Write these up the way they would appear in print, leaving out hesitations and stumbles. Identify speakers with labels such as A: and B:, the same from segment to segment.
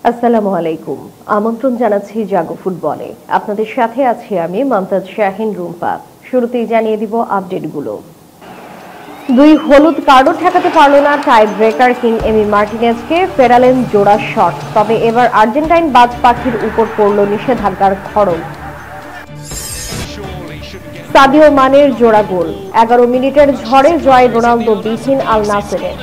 A: আসসালামু আলাইকুম। আমন্ত্রণ জানাচ্ছি জাগো ফুটবলে। আপনাদের সাথে আছি আমি মমতাজ শাহিন রুম্পা। শুরুতেই জানিয়ে দিব আপডেটগুলো। দুই হলুদ কার্ডও ঠেকাতে পারল না টাই ব্রেকার কিং এমি মার্টিনেজকে, ফেরালেন জোড়া শট। তবে এবার আর্জেন্টাইন বাজ পাখির উপর পড়ল নিষেধাজ্ঞার খড়গ। সাদিও মানের জোড়া গোল, 11 মিনিটের ঝড়ে জয় রোনালদো বিহীন আল নাসেরের।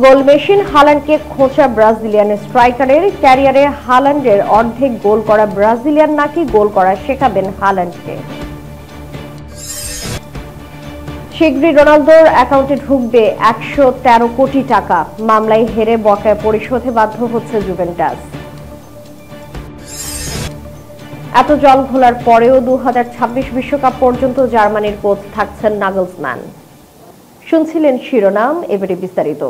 A: গোল মেশিন হালান্ডকে খোঁচা ব্রাজিলিয়ান স্ট্রাইকারের, ক্যারিয়ারে হালান্ডের অর্ধেক গোল করা ব্রাজিলিয়ান নাকি গোল করা শেখাবেন হালান্ডকে। শীঘ্রই রোনালদোর অ্যাকাউন্টে ঢুকবে 113 কোটি টাকা, মামলায় হেরে বকেয়া পরিশোধে বাধ্য হচ্ছে জুভেন্টাস। এত জল ঘোলার পরেও 2026 বিশ্বকাপ পর্যন্ত জার্মানির কোচ থাকছেন নাগলসম্যান। শুনছিলেন শিরোনাম, এবারে বিস্তারিত।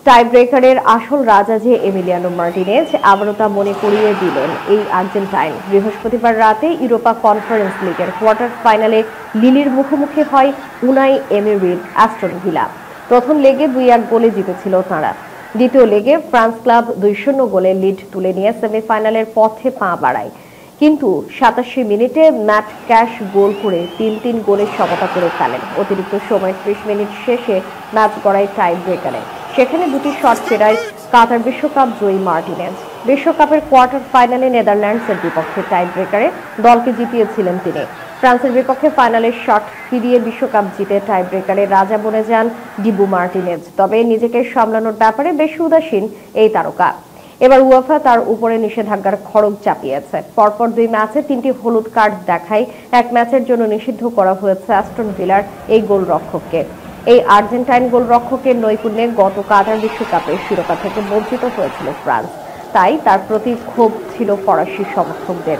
A: টাই ব্রেকারের আসল রাজা যে এমিলিয়ানো মার্টিনেজ, আবারও তা মনে করিয়ে দিলেন এই আর্জেন্টাইন। বৃহস্পতিবার রাতে ইউরোপা কনফারেন্স লিগের কোয়ার্টার ফাইনালে লিলির মুখোমুখি হয় উনাই এমেরির অ্যাস্টন ভিলা। প্রথম লেগে 2-1 গোলে জিতেছিল তাঁরা। দ্বিতীয় লেগে ফ্রান্স ক্লাব 2-0 গোলে লিড তুলে নিয়ে সেমিফাইনালের পথে পা বাড়ায়। কিন্তু 87 মিনিটে ম্যাট ক্যাশ গোল করে 3-3 গোলের সমতা করে ফেলেন। অতিরিক্ত সময় 30 মিনিট শেষে ম্যাচ গড়ায় টাই ব্রেকারে। সেখানে দুটি শট ফেরায় কাতার বিশ্বকাপ জয়ী মার্টিনেজ। বিশ্বকাপের কোয়ার্টার ফাইনালে নেদারল্যান্ডসের বিপক্ষে টাই ব্রেকারে দলকে জিতিয়েছিলেন তিনি। ফ্রান্সের বিপক্ষে ফাইনালের শট ফিরিয়ে বিশ্বকাপ জিতে টাই ব্রেকারে রাজা বনে যান ডিবু মার্টিনেজ। তবে নিজেকে সামলানোর ব্যাপারে বেশ উদাসীন এই তারকা। এবার উয়েফা তার উপরে নিষেধাজ্ঞার খড়গ চাপিয়েছে। পরপর 2 ম্যাচে 3টি হলুদ কার্ড দেখায় এক ম্যাচের জন্য নিষিদ্ধ করা হয়েছে অ্যাস্টন ভিলার এই গোলরক্ষককে। এই আর্জেন্টাইন গোলরক্ষকের নৈপুণ্যে গত কাতার বিশ্বকাপে শিরোপা থেকে বঞ্চিত হয়েছিল ফ্রান্স। তাই তার প্রতি ক্ষোভ ছিল ফরাসি সমর্থকদের।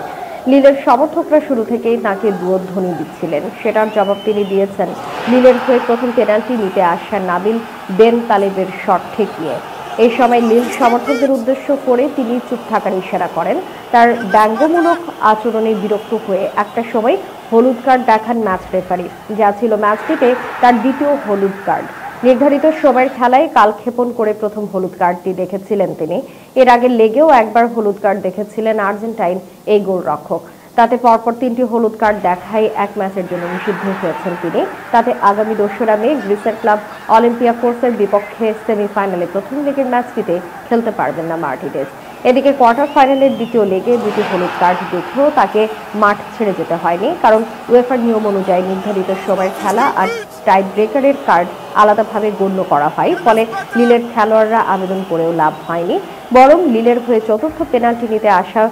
A: লিলের সমর্থকরা শুরু থেকেই তাকে দুয়োধ্বনি দিচ্ছিলেন। সেটার জবাব তিনি দিয়েছেন লিলের হয়ে প্রথম পেনাল্টি নিতে আসা নাবিল বেন তালেবের শট ঠেকিয়ে। এই সময় লিল সমর্থকদের উদ্দেশ্য করে তিনি চুপ থাকার ইশারা করেন। তার ব্যঙ্গমূলক আচরণে বিরক্ত হয়ে একটা সময় হলুদ কার্ড দেখান ম্যাচ রেফারি, যা ছিল ম্যাচটিতে তার দ্বিতীয় হলুদ কার্ড। নির্ধারিত সময়ের খেলায় কালক্ষেপণ করে প্রথম হলুদ কার্ডটি দেখেছিলেন তিনি। এর আগে লেগেও একবার হলুদ কার্ড দেখেছিলেন আর্জেন্টাইন এই গোলরক্ষক। তাতে পরপর 3টি হলুদ কার্ড দেখায় এক ম্যাচের জন্য নিষিদ্ধ হয়েছেন তিনি। তাতে আগামী 2রা মে গ্রিসের ক্লাব অলিম্পিয়াকোসের বিপক্ষে সেমিফাইনালে প্রথম লেগের ম্যাচটিতে খেলতে পারবেন না মার্টিনেজ। এদিকে কোয়ার্টার ফাইনালের দ্বিতীয় লেগে 2টি হলুদ কার্ড দেখেও তাকে মাঠ ছেড়ে যেতে হয়নি, কারণ উয়েফার নিয়ম অনুযায়ী নির্ধারিত সময়ের খেলা আর টাই ব্রেকারের কার্ড আলাদাভাবে গণ্য করা হয়। ফলে লিলের খেলোয়াড়রা আবেদন করেও লাভ হয়নি, বরং লিলের হয়ে চতুর্থ পেনাল্টি নিতে আসা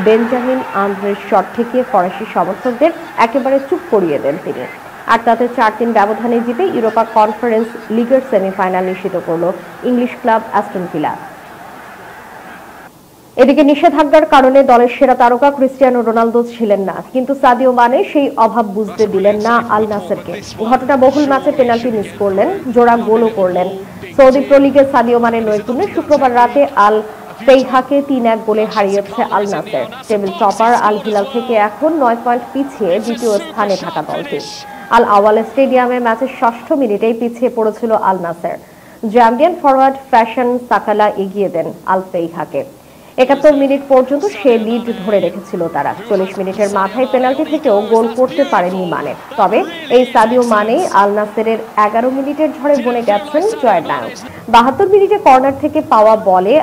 A: বেঞ্জামিন আন্দ্রের শট ঠেকিয়ে ফরাসি সমর্থকদের একেবারে চুপ করিয়ে দেন তিনি। আর তাতে 4-3 ব্যবধানে জিতে ইউরোপা কনফারেন্স লিগের সেমিফাইনাল নিশ্চিত করল ইংলিশ ক্লাব অ্যাস্টন ভিলা। এদিকে নিষেধাজ্ঞার কারণে দলের সেরা তারকা ক্রিস্টিয়ানো রোনালদো ছিলেন না, কিন্তু সাদিও মানে সেই অভাব বুঝতে দিলেন না আল নাসেরকে। ঘটনা বহুল ম্যাচে পেনাল্টি মিস করলেন, জোড়া গোলও করলেন। সৌদি প্রো লিগে সাদিও মানের নৈপুণ্যে শুক্রবার রাতে আল ফেইহাকে 3-1 গোলে হারিয়েছে Al Nassr. Table topper Al Hilal থেকে এখন 9 পয়েন্ট পিছিয়ে দ্বিতীয় স্থানে থাকা দলটি। আল আওয়াল স্টেডিয়ামে ম্যাচের 6ষ্ঠ মিনিটেই পিছিয়ে পড়েছিল আল নাসের। জাম্বিয়ান ফরওয়ার্ড ফ্যাশন সাকালা এগিয়ে দেন আল ফেইহাকে। 71 মিনিট পর্যন্ত সে লিড ধরে রেখেছিল তারা। 40 মিনিটের মাথায় পেনাল্টি থেকেও গোল করতে পারেননি মানে। তবে এই সাদিও মানেই আল নাসেরের 11 মিনিটের ঝড়ে বনে গেছেন জয়ের নায়ক। 72 মিনিটে কর্নার থেকে পাওয়া বলে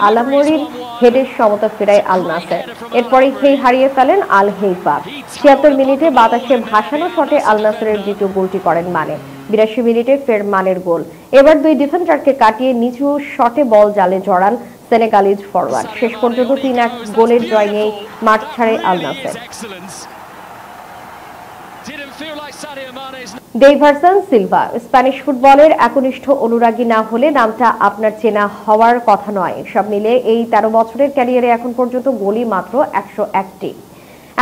A: আলামরির হেডের সমতা ফেরায় আল নাসের। এরপরে হেই হারিয়ে ফেলেন আল হেইফা। 76 মিনিটে বাতাসে ভাসানো শটে আল নাসেরের দ্বিতীয় গোলটি করেন মানে। 82 মিনিটে ফের মানের গোল। এবার 2 ডিফেন্ডারকে কাটিয়ে নিচু শটে বল জালে জড়ান সেনেগালিজ ফরওয়ার্ড। শেষ পর্যন্ত 3-1 গোলের জয় নিয়ে মাঠ ছাড়ে আল নাসের। ডেইভারসন সিলভা স্প্যানিশ ফুটবলের একনিষ্ঠ অনুরাগী না হলে নামটা আপনার চেনা হওয়ার কথা নয়। সব মিলে এই 13 বছরের ক্যারিয়ারে এখন পর্যন্ত গোলই মাত্র 101টি।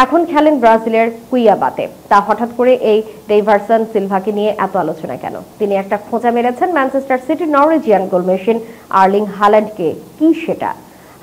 A: এখন খেলেন ব্রাজিলের কুইয়াবাতে। তা হঠাৎ করে এই ডেইভারসন সিলভাকে নিয়ে এত আলোচনা কেন? তিনি একটা খোঁচা মেরেছেন ম্যানচেস্টার সিটির নরওয়েজিয়ান গোলমেশিন আর্লিং হাল্যান্ডকে। কি সেটা?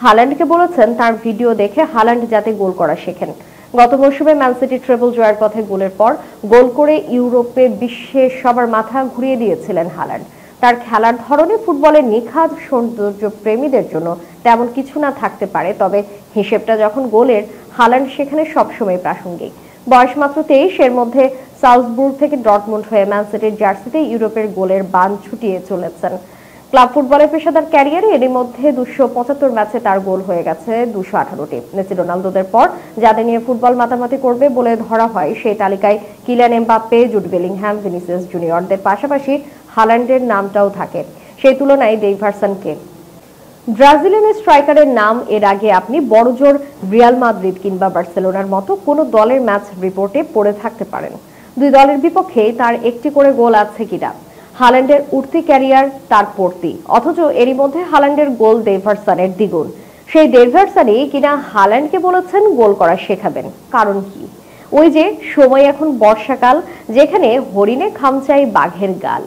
A: হাল্যান্ডকে বলেছেন তার ভিডিও দেখে হাল্যান্ড যাতে গোল করা শেখেন। গত মৌসুমে ম্যান সিটি ট্রেবল জয়ের পথে গোলের পর গোল করে ইউরোপে বিশ্বে সবার মাথা ঘুরিয়ে দিয়েছিলেন হাল্যান্ড। তার খেলার ধরনে ফুটবলের নিখাদ সৌন্দর্য প্রেমীদের জন্য তেমন কিছু না থাকতে পারে, তবে হিসেবটা যখন গোলের, হাল্যান্ড সেখানে সবসময় প্রাসঙ্গিক। বয়স মাত্র 23, এর মধ্যে সাউথবুর্গ থেকে ডর্টমুন্ড হয়ে ম্যান সিটির জার্সিতে ইউরোপের গোলের বান ছুটিয়ে চলেছেন। ক্লাব ফুটবলের পেশাদার ক্যারিয়ারে এরই মধ্যে 275 ম্যাচে তার গোল হয়ে গেছে 218টি। মেসি রোনালদোদের পর যাদের নিয়ে ফুটবল মাতামাতি করবে বলে ধরা হয়, সেই তালিকায় Kylian Mbappe, Jude Bellingham, Vinicius জুনিয়রদের পাশাপাশি হাল্যান্ডের নামটাও থাকে। সেই তুলনায় ডেইভারসনকে। ব্রাজিলিয়ান স্ট্রাইকারের নাম এর আগে আপনি বড়জোর রিয়াল মাদ্রিদ কিংবা বার্সেলোনার মতো কোনো দলের ম্যাচ রিপোর্টে পড়ে থাকতে পারেন। দুই দলের বিপক্ষে তার একটি করে গোল আছে কিনা। হাল্যান্ডের উঠতি ক্যারিয়ার তার পড়তি, অথচ এরই মধ্যে হাল্যান্ডের গোল ডেইভারসনের দ্বিগুণ। সেই ডেইভারসনই কিনা হাল্যান্ডকে বলেছেন গোল করা শেখাবেন। কারণ কি? ওই যে সময় এখন বর্ষাকাল, যেখানে হরিণে খামচাই বাঘের গাল।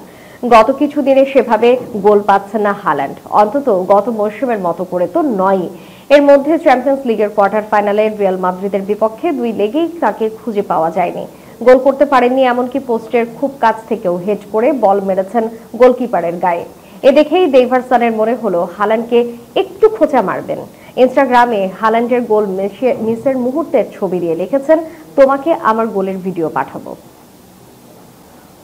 A: গত কিছুদিনে সেভাবে গোল পাচ্ছেন না হাল্যান্ড, অন্তত গত মৌসুমের মতো করে তো নয়। এর মধ্যে চ্যাম্পিয়ন্স লিগের কোয়ার্টার ফাইনালে রিয়াল মাদ্রিদের বিপক্ষে 2 লেগেই তাকে খুঁজে পাওয়া যায়নি। গোল করতে পারেননি, এমনকি পোস্টের খুব কাছ থেকেও হেড করে বল মেরেছেন গোলকিপারের গায়ে। এ দেখেই ডেইভারসনের মনে হলো হাল্যান্ডকে একটু খোঁচা মারবেন। ইনস্টাগ্রামে হাল্যান্ডের গোল মিসের মুহূর্তের ছবি দিয়ে লিখেছেন, তোমাকে আমার গোলের ভিডিও পাঠাবো।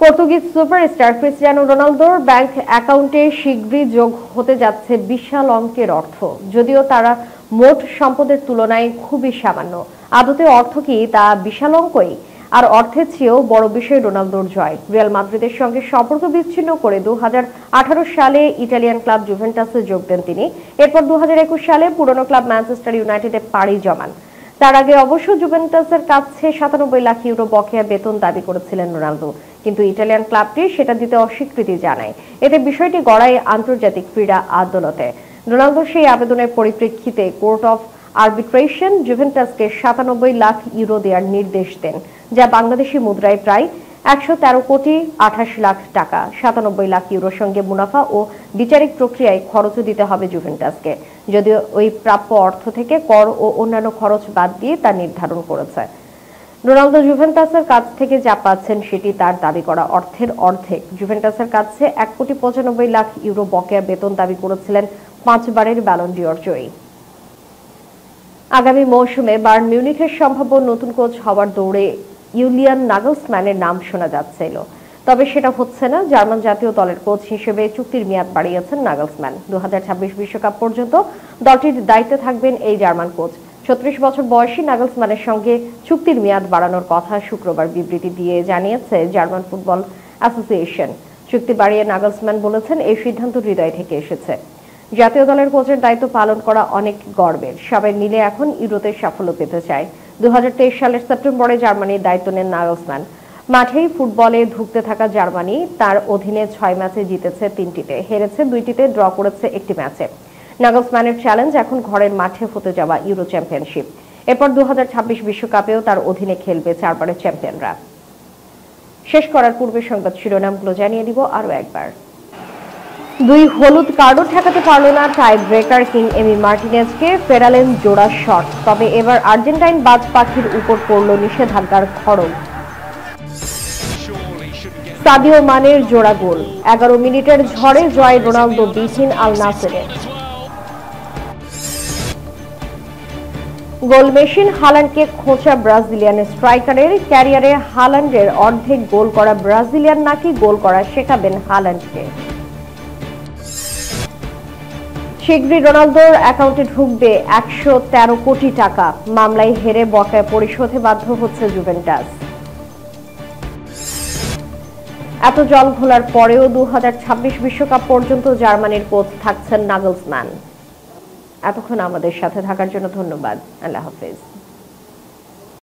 A: পর্তুগিজ সুপারস্টার ক্রিস্টিয়ানো রোনালদোর ব্যাংক অ্যাকাউন্টে শীঘ্রই যোগ হতে যাচ্ছে বিশাল অঙ্কের অর্থ, যদিও তারা মোট সম্পদের তুলনায় খুবই সামান্য। আদতে অর্থ কি তা বিশাল অঙ্কই, আর অর্থের চেয়েও বড় বিষয় রোনালদোর জয়। রিয়াল মাদ্রিদের সঙ্গে সম্পর্ক বিচ্ছিন্ন করে 2018 সালে ইটালিয়ান ক্লাব জুভেন্টাসে যোগ দেন তিনি। এরপর 2021 সালে পুরনো ক্লাব ম্যানচেস্টার ইউনাইটেডে পাড়ি জমান। তার আগে অবশ্য জুভেন্টাসের কাছে 97 লাখ ইউরো বকেয়া বেতন দাবি করেছিলেন রোনালদো, কিন্তু ইটালিয়ান ক্লাবটি সেটা দিতে অস্বীকৃতি জানায়। এতে বিষয়টি গড়ায় আন্তর্জাতিক ক্রীড়া আদালতে। রোনালদো সেই আবেদনের পরিপ্রেক্ষিতে কোর্ট অফ আরবিট্রেশন জুভেন্টাসকে 97 লাখ ইউরো দেওয়ার নির্দেশ দেন, যা বাংলাদেশি মুদ্রায় প্রায় 113 কোটি 28 লাখ টাকা। 97 লাখ ইউরোর সঙ্গে মুনাফা ও বিচারিক প্রক্রিয়ায় খরচও দিতে হবে জুভেন্টাসকে, যদিও ওই প্রাপ্য অর্থ থেকে কর ও অন্যান্য খরচ বাদ দিয়ে তা নির্ধারণ করেছে। রোনালদো জুভেন্টাসের কাছ থেকে যা পাচ্ছেন সেটি তার দাবি করা অর্থের অর্ধেক। জুভেন্টাসের কাছে 1 কোটি 95 লাখ ইউরো বকেয়া বেতন দাবি করেছিলেন 5 বারের ব্যালন ডি'র জয়ী। আগামী মৌসুমে বায়ার্ন মিউনিখের সম্ভাব্য নতুন কোচ হওয়ার দৌড়ে ইউলিয়ান নাগলসম্যানের নাম শোনা যাচ্ছিল, তবে সেটা হচ্ছে না। জার্মান জাতীয় দলের কোচ হিসেবে চুক্তির মেয়াদ বাড়িয়েছেন নাগলসম্যান। 2026 বিশ্বকাপ পর্যন্ত দলটির দায়িত্বে থাকবেন এই জার্মান কোচ। 36 বছর বয়সী নাগলসম্যানের সঙ্গে চুক্তির মেয়াদ বাড়ানোর কথা শুক্রবার বিবৃতি দিয়ে জানিয়েছে জার্মান ফুটবল অ্যাসোসিয়েশন। চুক্তি বাড়িয়ে নাগলসম্যান বলেছেন, এই সিদ্ধান্ত হৃদয় থেকে এসেছে। জাতীয় দলের কোচের দায়িত্ব পালন করা অনেক গর্বের। সবাই মিলে এখন ইউরোতে সাফল্য পেতে চায়। 2023 সালের সেপ্টেম্বরে জার্মানির দায়িত্ব নেন নাগলসম্যান। মাঠেই ফুটবলে ধুঁকতে থাকা জার্মানি তার অধীনে 6 ম্যাচে জিতেছে 3টিতে, হেরেছে 2টিতে, ড্র করেছে 1টি ম্যাচে। নাগলসম্যানের চ্যালেঞ্জ এখন ঘরের মাঠে হতে যাওয়া ইউরো চ্যাম্পিয়নশিপ। এরপর 2026 বিশ্বকাপেও তার অধীনে খেলবে 4 বারের চ্যাম্পিয়নরা। শেষ করার পূর্বে সংবাদ শিরোনামগুলো জানিয়ে দিব আরো একবার। 2 হলুদ কার্ডও ঠেকাতে পারল না টাই ব্রেকার কিং এমি মার্টিনেজকে, ফেরালেন জোড়া শট। তবে এবার আর্জেন্টাইন বাজ পাখির উপর পড়ল নিষেধাজ্ঞার খড়গ। সাদিও মানের জোড়া গোল, 11 মিনিটের ঝড়ে জয় রোনালদো বিহীন আল নাসেরের। গোল মেশিন হাল্যান্ডকে খোঁচা ব্রাজিলিয়ান স্ট্রাইকারের। ক্যারিয়ারে হাল্যান্ডের অর্ধেক গোল করা ব্রাজিলিয়ান নাকি গোল করা শেখাবেন হাল্যান্ডকে। শীঘ্রই রোনালদোর অ্যাকাউন্টে ঢুকবে 113 কোটি টাকা। মামলায় হেরে বকেয়া পরিশোধে বাধ্য হচ্ছে জুভেন্টাস। এত জল ঘোলার পরেও 2026 বিশ্বকাপ পর্যন্ত জার্মানির কোচ থাকছেন নাগলসম্যান। এতক্ষণ আমাদের সাথে থাকার জন্য ধন্যবাদ। আল্লাহ হাফেজ।